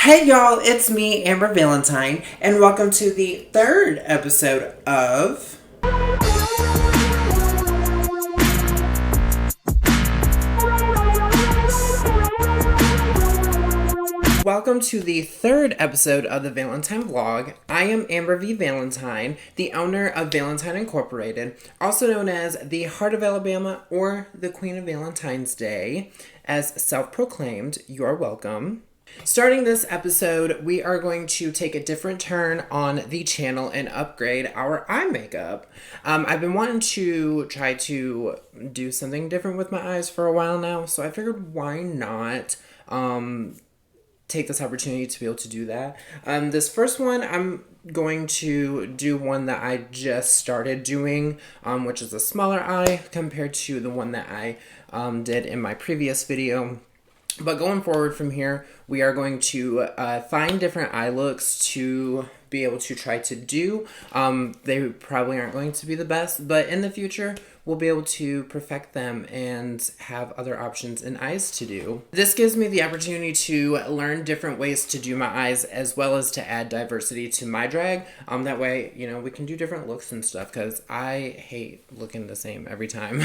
Hey y'all, it's me, Amber Valentine, and welcome to the third episode of Welcome to the third episode of the Valentine Vlog. I am Amber V. Valentine, the owner of Valentine Incorporated, also known as the Heart of Alabama or the Queen of Valentine's Day, as self-proclaimed. You're welcome. Starting this episode, we are going to take a different turn on the channel and upgrade our eye makeup. I've been wanting to try to do something different with my eyes for a while now, so I figured why not take this opportunity to be able to do that. This first one, I'm going to do one that I just started doing, which is a smaller eye compared to the one that I did in my previous video. But going forward from here, we are going to find different eye looks to be able to try to do. They probably aren't going to be the best, but in the future, we'll be able to perfect them and have other options in eyes to do. This gives me the opportunity to learn different ways to do my eyes as well as to add diversity to my drag. That way, we can do different looks and stuff because I hate looking the same every time.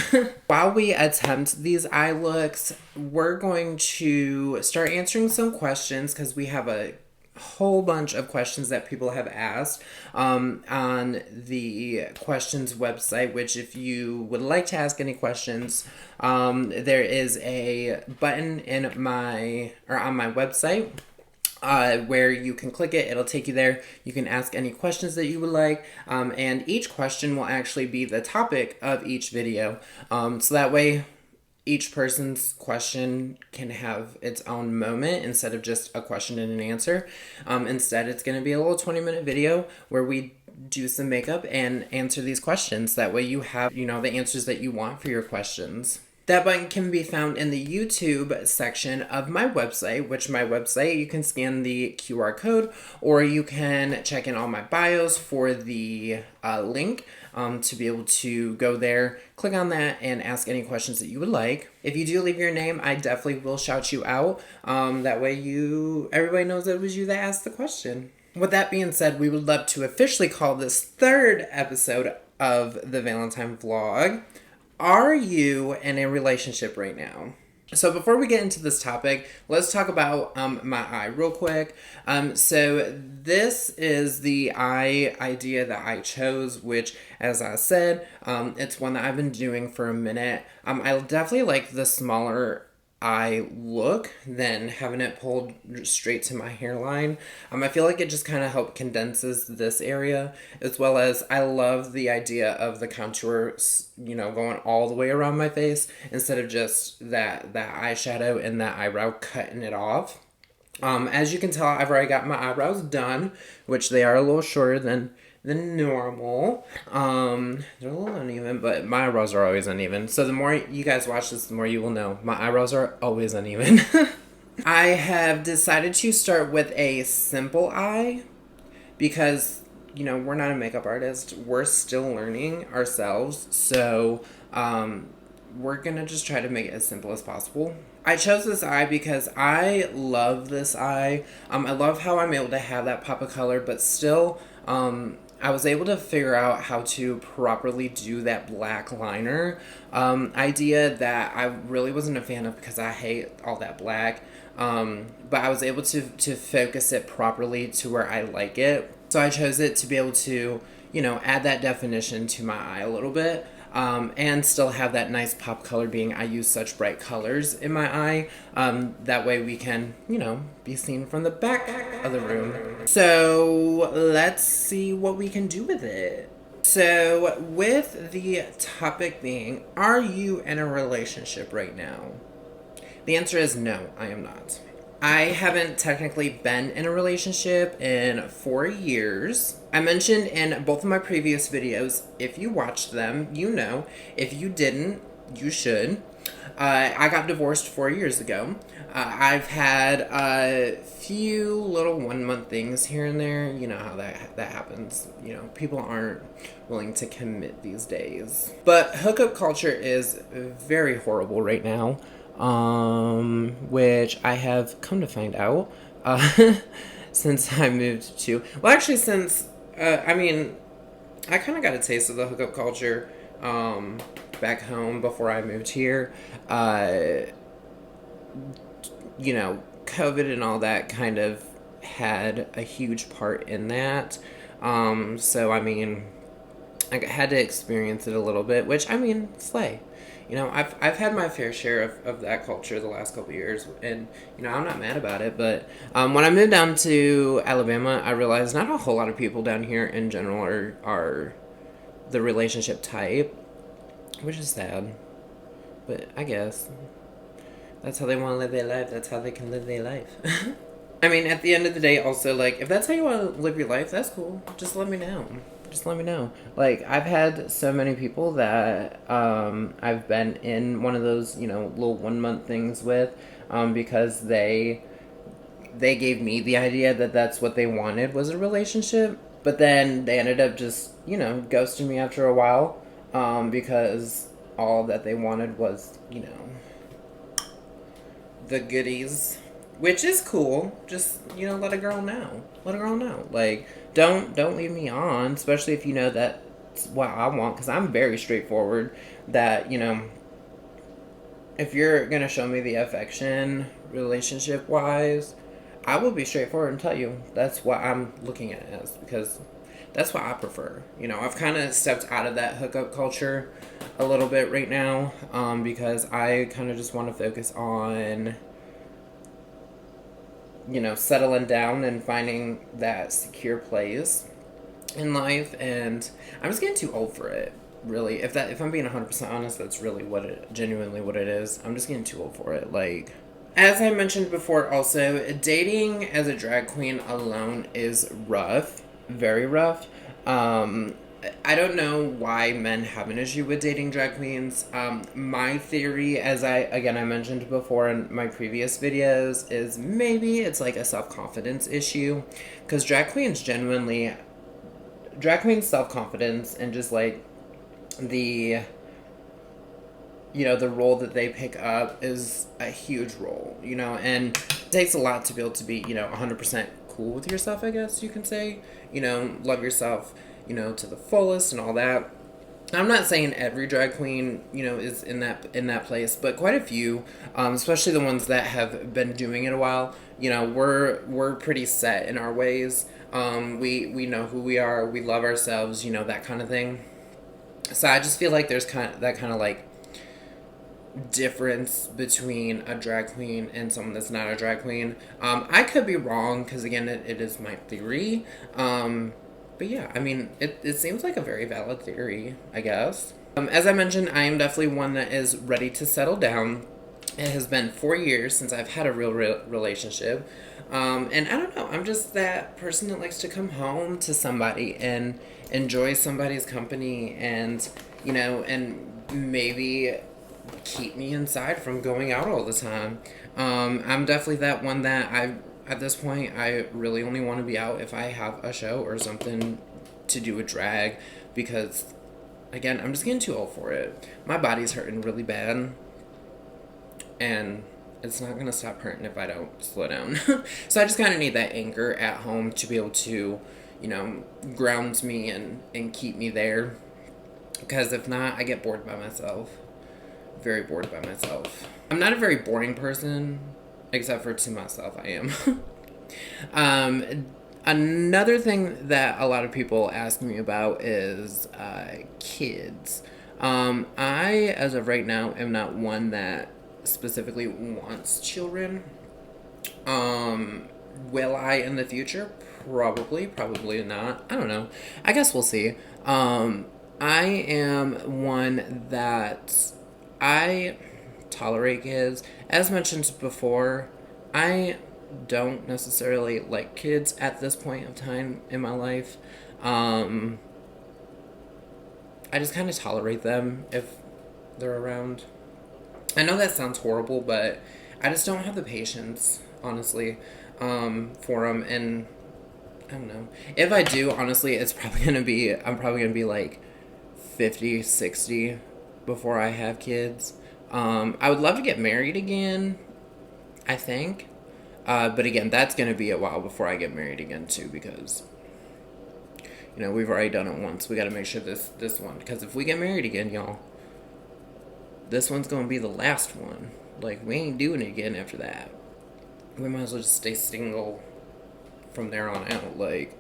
While we attempt these eye looks, we're going to start answering some questions because we have a whole bunch of questions that people have asked on the questions website, which if you would like to ask any questions, there is a button on my website where you can click it. It'll take you there. You can ask any questions that you would like, and each question will actually be the topic of each video, so that way each person's question can have its own moment instead of just a question and an answer. Instead, it's going to be a little 20-minute video where we do some makeup and answer these questions. That way you have, the answers that you want for your questions. That button can be found in the YouTube section of my website, which my website, you can scan the QR code or you can check in all my bios for the link to be able to go there, click on that, and ask any questions that you would like. If you do leave your name, I definitely will shout you out. That way everybody knows that it was you that asked the question. With that being said, we would love to officially call this third episode of the Valentine Vlog, Are You in a Relationship Right Now? So before we get into this topic, let's talk about my eye real quick. So this is the eye idea that I chose, which, as I said, it's one that I've been doing for a minute. I definitely like the smaller eye look than having it pulled straight to my hairline. I feel like it just kind of help condenses this area, as well as I love the idea of the contour, going all the way around my face instead of just that eyeshadow and that eyebrow cutting it off. As you can tell, I've already got my eyebrows done, which they are a little shorter than normal. They're a little uneven, but my eyebrows are always uneven. So the more you guys watch this, the more you will know my eyebrows are always uneven. I have decided to start with a simple eye because, we're not a makeup artist. We're still learning ourselves. So, we're gonna just try to make it as simple as possible. I chose this eye because I love this eye. I love how I'm able to have that pop of color, but still, I was able to figure out how to properly do that black liner idea that I really wasn't a fan of because I hate all that black. But I was able to focus it properly to where I like it. So I chose it to be able to, add that definition to my eye a little bit. And still have that nice pop color being I use such bright colors in my eye. That way we can, be seen from the back of the room. So let's see what we can do with it. So with the topic being, are you in a relationship right now? The answer is no, I am not. I haven't technically been in a relationship in 4 years. I mentioned in both of my previous videos, if you watched them, you know. If you didn't, you should. I got divorced 4 years ago. I've had a few little 1-month things here and there. You know how that happens. People aren't willing to commit these days. But hookup culture is very horrible right now. Which I have come to find out since I moved to, well, actually, since, I mean, I kind of got a taste of the hookup culture back home before I moved here. Uh, COVID and all that kind of had a huge part in that. So, I mean, I had to experience it a little bit, which, I mean, slay. I've had my fair share of that culture the last couple of years, and I'm not mad about it. But when I moved down to Alabama, I realized not a whole lot of people down here in general are the relationship type, which is sad. But I guess that's how they want to live their life. That's how they can live their life. I mean, at the end of the day, also, like, if that's how you want to live your life, that's cool. Just let me know. Just let me know. Like, I've had so many people that I've been in one of those, little 1 month things with, because they gave me the idea that that's what they wanted was a relationship, but then they ended up just, ghosting me after a while, because all that they wanted was, the goodies, which is cool. Just let a girl know. Let a girl know. Like, don't leave me on, especially if you know that's what I want. Because I'm very straightforward. That if you're gonna show me the affection, relationship wise, I will be straightforward and tell you that's what I'm looking at as, because that's what I prefer. I've kind of stepped out of that hookup culture a little bit right now, because I kind of just want to focus on, settling down and finding that secure place in life. And I'm just getting too old for it, really. If I'm being 100% honest, that's really genuinely what it is. I'm just getting too old for it. Like, as I mentioned before, also, dating as a drag queen alone is rough. Very rough. I don't know why men have an issue with dating drag queens. My theory, as I mentioned before in my previous videos, is maybe it's like a self-confidence issue. Because drag queens self-confidence and just like the the role that they pick up is a huge role, and it takes a lot to be able to be, 100% cool with yourself, I guess you can say, love yourself, to the fullest and all that. I'm not saying every drag queen, is in that place, but quite a few, especially the ones that have been doing it a while, we're pretty set in our ways. We know who we are, we love ourselves, that kind of thing. So I just feel like there's that kind of like difference between a drag queen and someone that's not a drag queen. I could be wrong, because again, it is my theory. But yeah, I mean, it seems like a very valid theory, I guess. As I mentioned, I am definitely one that is ready to settle down. It has been 4 years since I've had a real relationship. And I don't know, I'm just that person that likes to come home to somebody and enjoy somebody's company, and, and maybe keep me inside from going out all the time. I'm definitely that one that at this point, I really only want to be out if I have a show or something to do with drag, because, again, I'm just getting too old for it. My body's hurting really bad, and it's not going to stop hurting if I don't slow down. So I just kind of need that anchor at home to be able to, ground me and keep me there, because if not, I get bored by myself. Very bored by myself. I'm not a very boring person, except for to myself, I am. Another thing that a lot of people ask me about is kids. I, as of right now, am not one that specifically wants children. Will I in the future? Probably not. I don't know. I guess we'll see. I am one that I tolerate kids. As mentioned before, I don't necessarily like kids at this point of time in my life. I just kind of tolerate them if they're around. I know that sounds horrible, but I just don't have the patience, honestly, for them. And I don't know. If I do, honestly, I'm probably going to be like 50, 60 before I have kids. I would love to get married again, I think. But again, that's going to be a while before I get married again too, because we've already done it once. We got to make sure this one, because if we get married again, y'all, this one's going to be the last one. Like, we ain't doing it again after that. We might as well just stay single from there on out. Like,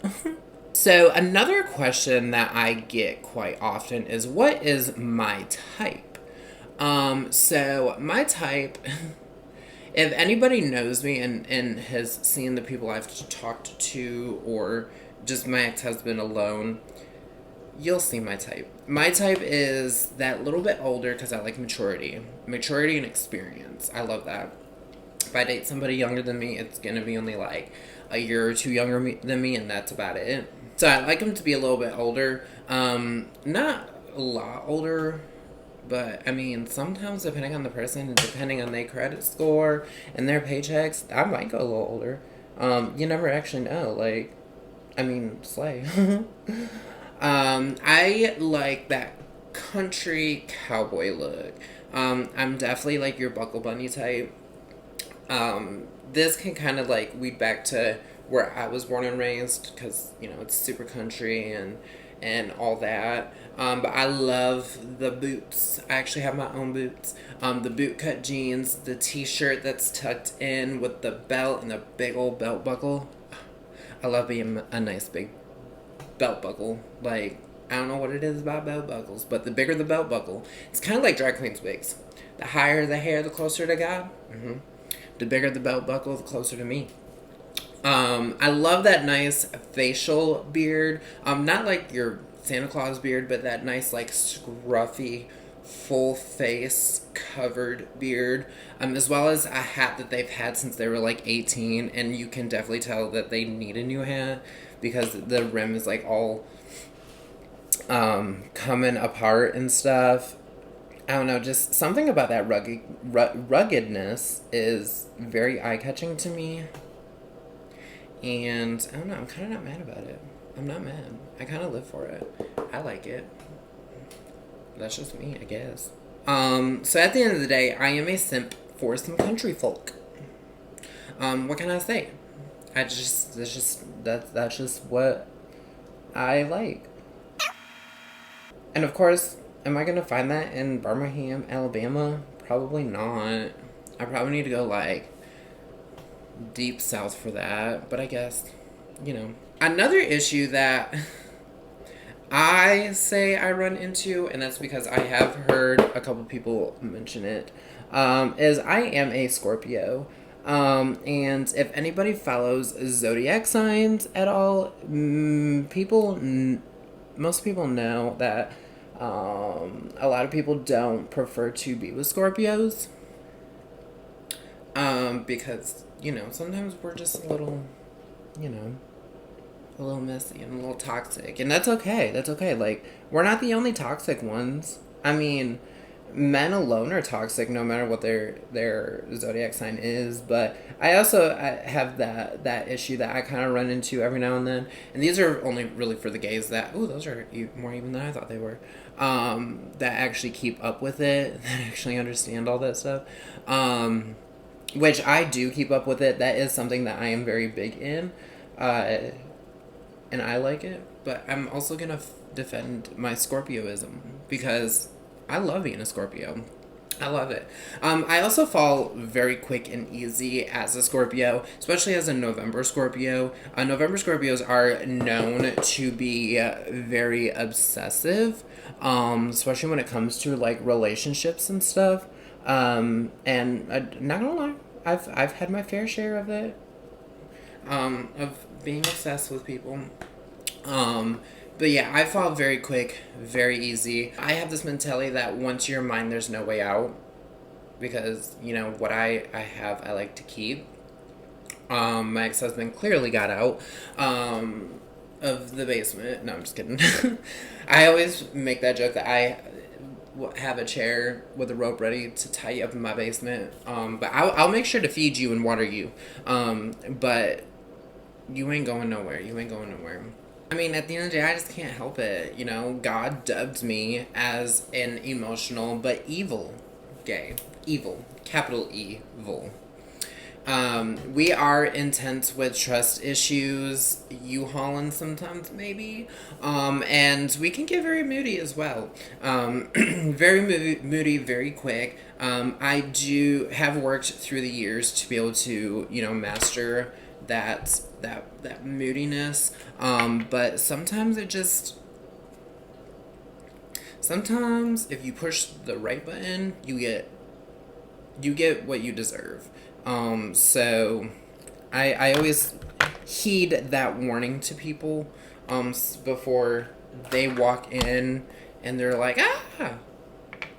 so another question that I get quite often is, what is my type? So my type, if anybody knows me and has seen the people I've talked to, or just my ex-husband alone, you'll see my type. My type is that little bit older, because I like maturity and experience. I love that. If I date somebody younger than me, it's gonna be only like a year or two younger than me, and that's about it. So I like them to be a little bit older. Not a lot older, but I mean, sometimes depending on the person and depending on their credit score and their paychecks, I might go a little older. You never actually know. Like, I mean, slay. I like that country cowboy look. I'm definitely like your Buckle Bunny type. This can kind of like weed back to where I was born and raised, because it's super country and all that. But I love the boots. I actually have my own boots. The boot cut jeans, the t-shirt that's tucked in with the belt and the big old belt buckle. I love being a nice big belt buckle. Like, I don't know what it is about belt buckles, but the bigger the belt buckle, it's kind of like drag queen's wigs. The higher the hair, the closer to God. The bigger the belt buckle, the closer to me. I love that nice facial beard. Not like your Santa Claus beard, but that nice, like, scruffy, full face covered beard. As well as a hat that they've had since they were like 18, and you can definitely tell that they need a new hat because the rim is like all coming apart and stuff. I don't know, just something about that ruggedness is very eye-catching to me. And I don't know, I'm kind of not mad about it. I'm not mad. I kind of live for it. I like it. That's just me, I guess. So at the end of the day, I am a simp for some country folk. What can I say? That's just what I like. And of course, am I gonna find that in Birmingham, Alabama? Probably not. I probably need to go like deep south for that, but I guess, Another issue that I say I run into, and that's because I have heard a couple people mention it, is I am a Scorpio. And if anybody follows zodiac signs at all, most people know that a lot of people don't prefer to be with Scorpios. Because, sometimes we're just a little messy and a little toxic. And that's okay. That's okay. Like, we're not the only toxic ones. I mean, men alone are toxic no matter what their zodiac sign is. But I also have that issue that I kind of run into every now and then. And these are only really for the gays that, those are more even than I thought they were. That actually keep up with it, that actually understand all that stuff. Which I do keep up with it. That is something that I am very big in. And I like it. But I'm also going to defend my Scorpioism because I love being a Scorpio. I love it. I also fall very quick and easy as a Scorpio, especially as a November Scorpio. November Scorpios are known to be very obsessive, especially when it comes to like relationships and stuff. And not gonna lie, I've had my fair share of it, of being obsessed with people. But yeah, I fall very quick, very easy. I have this mentality that once you're mine, there's no way out. Because, what I have, I like to keep. My ex-husband clearly got out of the basement. No, I'm just kidding. I always make that joke that I have a chair with a rope ready to tie you up in my basement. But I'll make sure to feed you and water you. But you ain't going nowhere. You ain't going nowhere. I mean, at the end of the day, I just can't help it. God dubbed me as an emotional but evil gay. Evil. Capital evil. We are intense with trust issues, U-hauling sometimes maybe, and we can get very moody as well. Very moody, very quick. I do have worked through the years to be able to, master that moodiness. But sometimes if you push the right button, you get what you deserve. So I always heed that warning to people before they walk in and they're like, ah!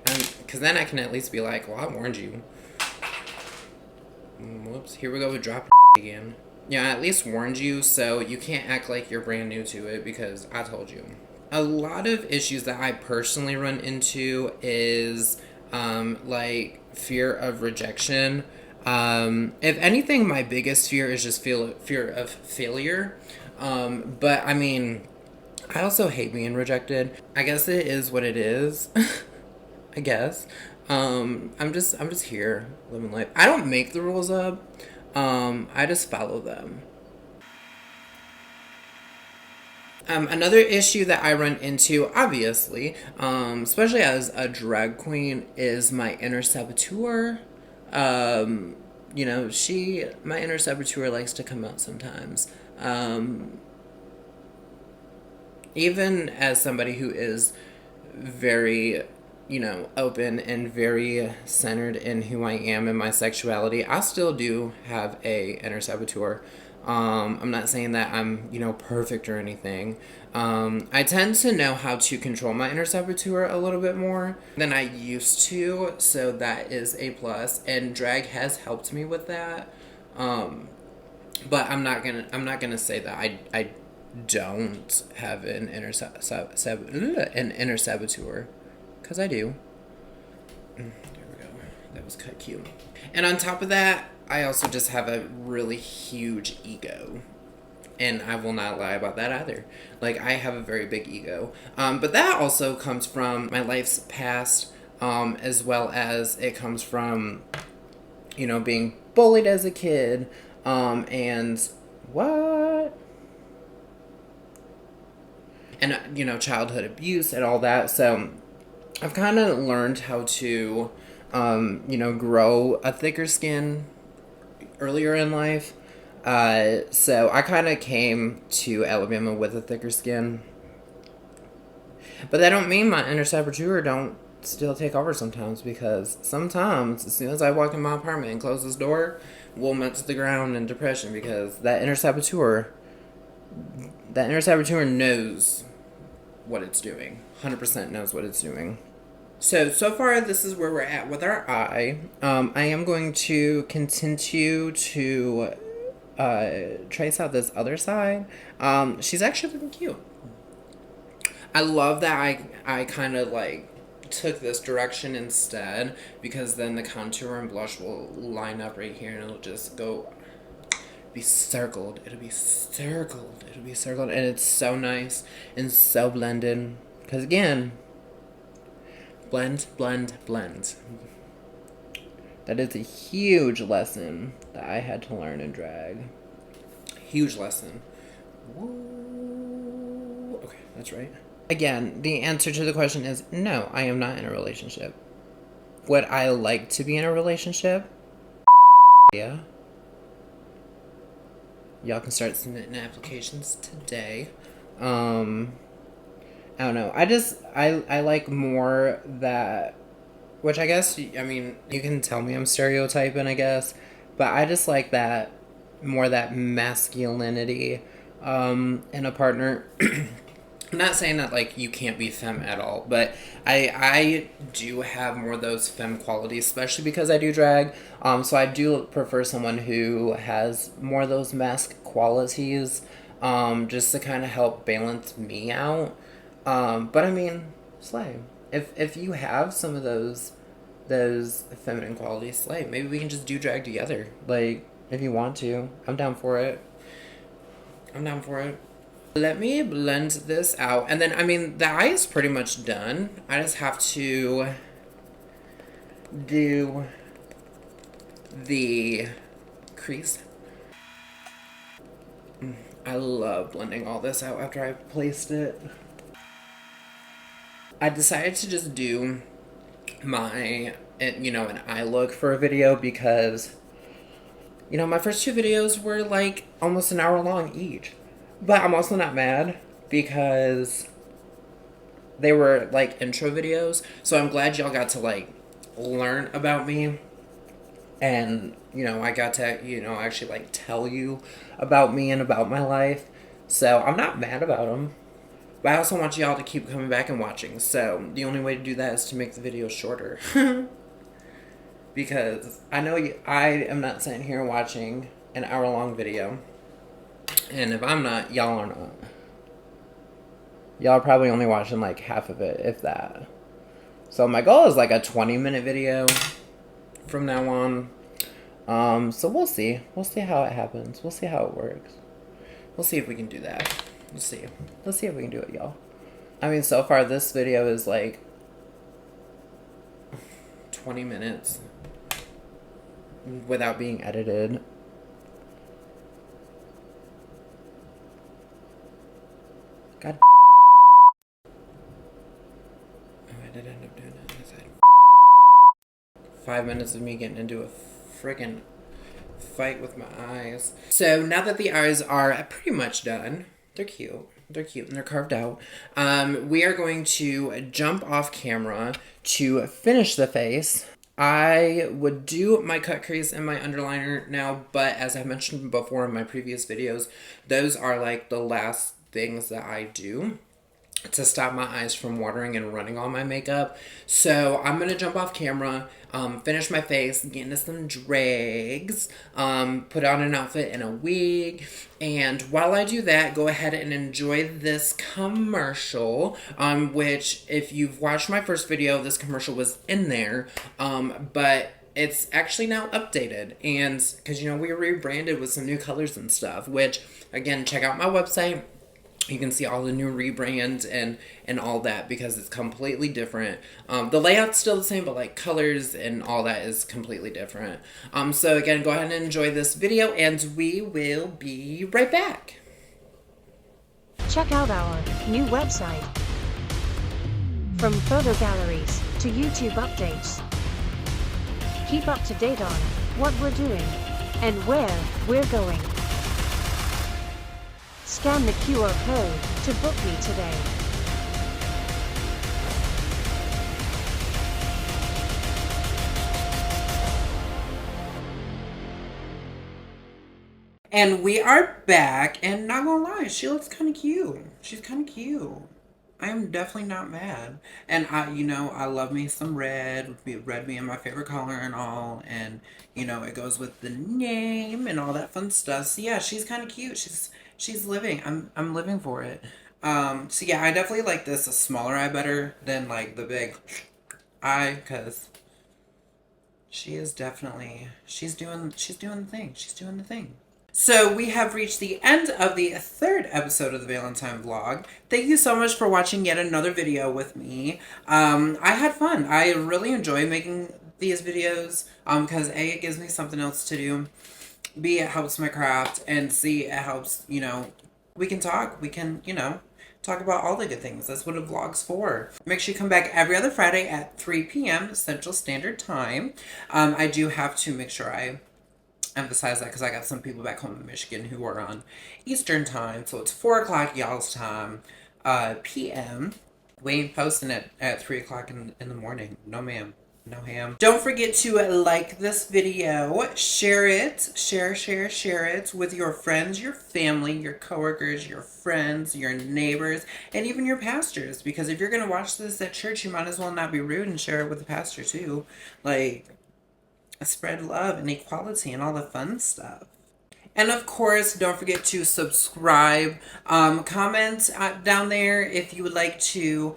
Because then I can at least be like, well, I warned you. Whoops, here we go with dropping again. Yeah, I at least warned you, so you can't act like you're brand new to it because I told you. A lot of issues that I personally run into is like fear of rejection. If anything, my biggest fear is just fear of failure. But I mean, I also hate being rejected. I guess it is what it is. I guess. I'm just here living life. I don't make the rules up. I just follow them. Another issue that I run into, obviously, especially as a drag queen, is my inner saboteur. My inner saboteur likes to come out sometimes. Even as somebody who is very, open and very centered in who I am and my sexuality, I still do have a inner saboteur. I'm not saying that I'm, perfect or anything. I tend to know how to control my inner saboteur a little bit more than I used to, so that is a plus, and drag has helped me with that. But I'm not gonna say that I don't have an inner inner saboteur, because I do. There we go. That was cut cute. And on top of that, I also just have a really huge ego. And I will not lie about that either. Like, I have a very big ego. But that also comes from my life's past, as well as it comes from, being bullied as a kid, and what? And, childhood abuse and all that. So I've kind of learned how to, grow a thicker skin earlier in life. So I kind of came to Alabama with a thicker skin. But that don't mean my inner saboteur don't still take over sometimes, because sometimes as soon as I walk in my apartment and close this door, we'll melt to the ground in depression, because that inner saboteur knows what it's doing. 100% knows what it's doing. So far, this is where we're at with our eye. I am going to continue to trace out this other side. She's actually looking cute. I love that I kind of like took this direction instead, because then the contour and blush will line up right here and it'll just be circled. It'll be circled, and it's so nice and so blended. Because again, blend. That is a huge lesson that I had to learn in drag. Huge lesson. Woo. Okay, that's right. Again, the answer to the question is no, I am not in a relationship. Would I like to be in a relationship? Yeah. Y'all can start submitting applications today. I don't know. I like more that, which I guess, I mean, you can tell me I'm stereotyping, I guess, but I just like that, more that masculinity in a partner. I'm not saying that, like, you can't be femme at all, but I do have more of those femme qualities, especially because I do drag. So I do prefer someone who has more of those masc qualities, just to kind of help balance me out. But I mean, slay. If you have some of those feminine qualities, slay. Maybe we can just do drag together. Like, if you want to. I'm down for it. Let me blend this out. And then, I mean, the eye is pretty much done. I just have to do the crease. I love blending all this out after I've placed it. I decided to just do my, an eye look for a video because, my first two videos were like almost an hour long each. But I'm also not mad because they were like intro videos. So I'm glad y'all got to like learn about me. And, I got to, actually like tell you about me and about my life. So I'm not mad about them. But I also want y'all to keep coming back and watching. So the only way to do that is to make the video shorter. Because I know I am not sitting here watching an hour-long video. And if I'm not, y'all are not. Y'all are probably only watching like half of it, if that. So my goal is like a 20-minute video from now on. So we'll see. We'll see how it happens. We'll see how it works. We'll see if we can do that. We'll see. Let's see if we can do it, y'all. I mean, so far this video is like 20 minutes without being edited. God. Oh, I did end up doing it. I said 5 minutes of me getting into a friggin' fight with my eyes. So now that the eyes are pretty much done, they're cute. They're cute and they're carved out. We are going to jump off camera to finish the face. I would do my cut crease and my underliner now, but as I mentioned before in my previous videos, those are like the last things that I do to stop my eyes from watering and running all my makeup. So I'm gonna jump off camera, finish my face, get into some drags, put on an outfit and a wig, and while I do that, go ahead and enjoy this commercial, which if you've watched my first video, this commercial was in there, but it's actually now updated, and because we rebranded with some new colors and stuff, which again, check out my website. You can see all the new rebrands and all that because it's completely different. The layout's still the same, but like colors and all that is completely different. So again, go ahead and enjoy this video and we will be right back. Check out our new website. From photo galleries to YouTube updates. Keep up to date on what we're doing and where we're going. Scan the QR code to book me today. And we are back, and not gonna lie, she looks kind of cute. She's kind of cute. I am definitely not mad. And I love me some red. Red being my favorite color and all. And, it goes with the name and all that fun stuff. So yeah, she's kind of cute. She's living. I'm living for it. So yeah, I definitely like this a smaller eye better than like the big eye, because she is definitely, she's doing the thing. She's doing the thing. So we have reached the end of the third episode of the Valentine vlog. Thank you so much for watching yet another video with me. I had fun. I really enjoy making these videos because A, it gives me something else to do. B, it helps my craft. And C, it helps, we can talk. We can, talk about all the good things. That's what a vlog's for. Make sure you come back every other Friday at 3 p.m. Central Standard Time. I do have to make sure I emphasize that because I got some people back home in Michigan who are on Eastern Time. So it's 4 o'clock y'all's time, p.m. We ain't posting it at 3 o'clock in the morning. No, ma'am. No ham. Don't forget to like this video, share it, share it with your friends, your family, your coworkers, your friends, your neighbors, and even your pastors. Because if you're going to watch this at church, you might as well not be rude and share it with the pastor too. Like, spread love and equality and all the fun stuff. And of course, don't forget to subscribe, comment down there if you would like to,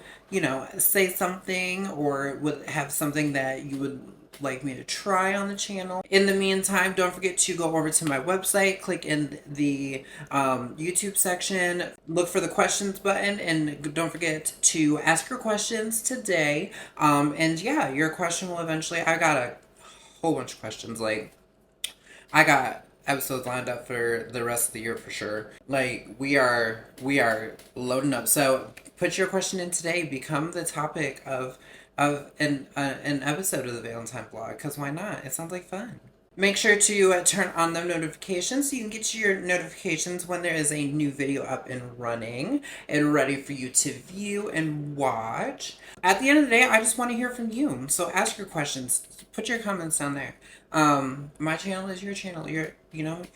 say something or would have something that you would like me to try on the channel. In the meantime, don't forget to go over to my website, click in the YouTube section, look for the questions button, and don't forget to ask your questions today. And yeah, your question will eventually, I got a whole bunch of questions. Like, I got episodes lined up for the rest of the year for sure. Like we are loading up. So put your question in today. Become the topic of an episode of the Valentine vlog. Cause why not? It sounds like fun. Make sure to turn on the notifications so you can get your notifications when there is a new video up and running and ready for you to view and watch. At the end of the day, I just want to hear from you. So ask your questions. Put your comments down there. My channel is your channel. Your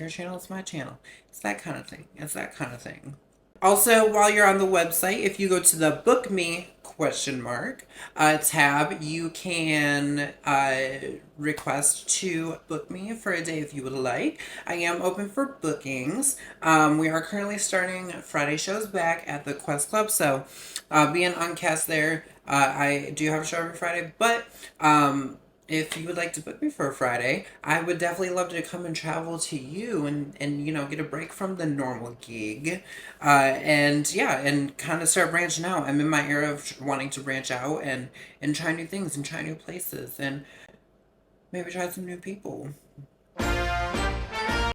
channel is my channel. It's that kind of thing. It's that kind of thing. Also, while you're on the website, if you go to the book me tab, you can request to book me for a day if you would like. I am open for bookings. We are currently starting Friday shows back at the Quest Club, so being on cast there. I do have a show every Friday, but if you would like to book me for a Friday, I would definitely love to come and travel to you and get a break from the normal gig. And kind of start branching out. I'm in my era of wanting to branch out and try new things and try new places and maybe try some new people.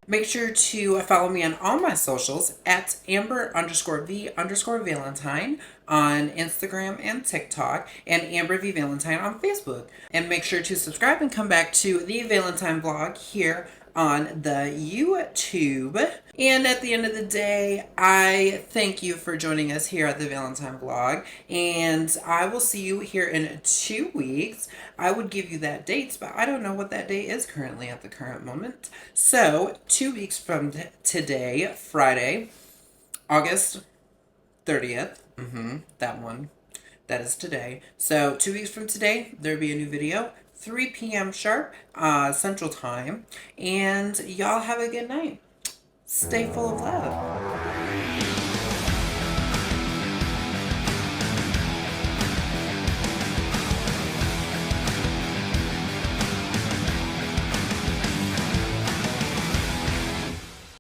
Make sure to follow me on all my socials at Amber_V_Valentine on Instagram and TikTok, and Amber V Valentine on Facebook. And make sure to subscribe and come back to the Valentine vlog here on the YouTube. And at the end of the day, I thank you for joining us here at the Valentine vlog, and I will see you here in 2 weeks. I would give you that date, but I don't know what that date is currently at the current moment. So 2 weeks from today, Friday, August 30th, that one, that is today. So 2 weeks from today, there'll be a new video, 3 p.m. sharp, Central Time, and y'all have a good night. Stay full of love.